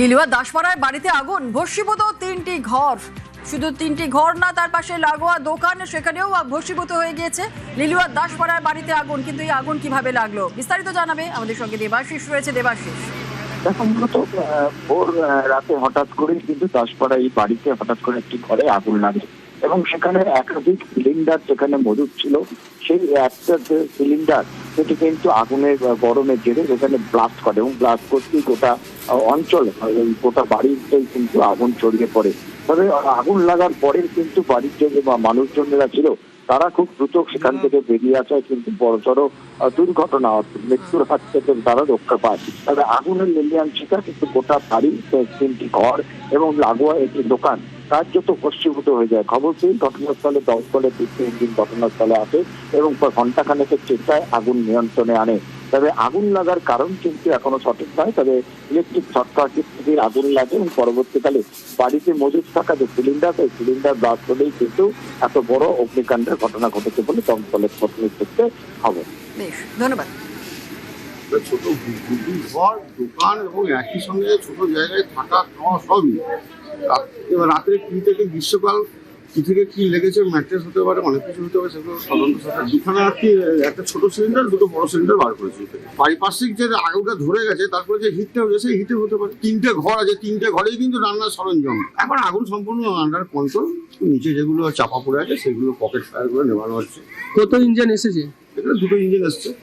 লিলুয়া দাসপাড়ায় বাড়িতে আগুন, ভস্মীভূত 3টি ঘর। শুধু 3টি ঘর না, তার পাশে লাগোয়া দোকান, সেখানেও ভস্মীভূত হয়ে গিয়েছে। লিলুয়া দাসপাড়ায় বাড়িতে আগুন, কিন্তু এই আগুন কিভাবে লাগলো বিস্তারিত জানাবে আমাদের সঙ্গে দেবাশিস রয়েছে। দেবাশিস, দেখো, মূলত ভোর রাতে হঠাৎ করেই কিন্তু দাসপাড়া এই বাড়িতে হঠাৎ করে একটি ঘরে আগুন লাগে এবং সেখানে একাধিক সিলিন্ডার যেখানে মজুদ ছিল, সেই একটা যে সিলিন্ডার সেটি কিন্তু আগুনের গরমের জেরে সেখানে ব্লাস্ট করে এবং ব্লাস্ট করতেই গোটা অঞ্চল, গোটা বাড়িতেই কিন্তু আগুন ছড়িয়ে পড়ে। তবে আগুন লাগার পরে কিন্তু বাড়ির যে মানুষজনেরা ছিল তারা খুব দ্রুত সেখান থেকে বেরিয়ে আসায় কিন্তু বড়সড় দুর্ঘটনা, মৃত্যুর হাত থেকে তারা রক্ষা পায়। তবে আগুনের লেলিয়ান শিকা কিন্তু গোটা বাড়ি, 3টি ঘর এবং লাগোয়া একটি দোকান কার্যত ভস্মীভূত হয়ে যায়। খবর পেয়ে ঘটনাস্থলে 10 দলে 3টি ইঞ্জিন ঘটনাস্থলে আসে এবং ঘন্টাখানেকের চেষ্টায় আগুন নিয়ন্ত্রণে আনে। তবে আগুন লাগার কারণ কিন্তু এখনো সঠিক নয়। তবে ইলেকট্রিক শর্ট সার্কিট থেকে আগুন লাগে এবং পরবর্তীকালে বাড়িতে মজুদ থাকা যে সিলিন্ডার, সেই সিলিন্ডার ব্লাস্ট হলেই কিন্তু এত বড় অগ্নিকাণ্ডের ঘটনা ঘটেছে বলে দমকলের প্রতিনিধি সূত্রে খবর। বেশ, ধন্যবাদ। ছোট ঘর, দোকান এবং একই সঙ্গে ছোট জায়গায় থাকা খাওয়া সবই। এবার রাত্রে কি থেকে গ্রীষ্মকাল কি থেকে কি লেগেছে, ম্যাট্রেস হতে পারে, অনেক কিছু হতে পারে, সেগুলো তদন্ত সরকার দুখানে আর কি একটা ছোট সিলিন্ডার, দুটো বড় সিলিন্ডার বার করেছে। পারিপার্শ্বিক যে আগুনটা ধরে গেছে, তারপরে যে হিটটা হয়েছে সেই হিটে হতে পারে। 3টে ঘর আছে, 3টে ঘরেই কিন্তু রান্নার সরঞ্জাম। এখন আগুন সম্পূর্ণ আন্ডার কন্ট্রোল। নিচে যেগুলো চাপা পড়ে আছে সেগুলো পকেট ফায়ার করে নেওয়ানো হচ্ছে। কত ইঞ্জিন এসেছে? এখানে 2টো ইঞ্জিন এসছে।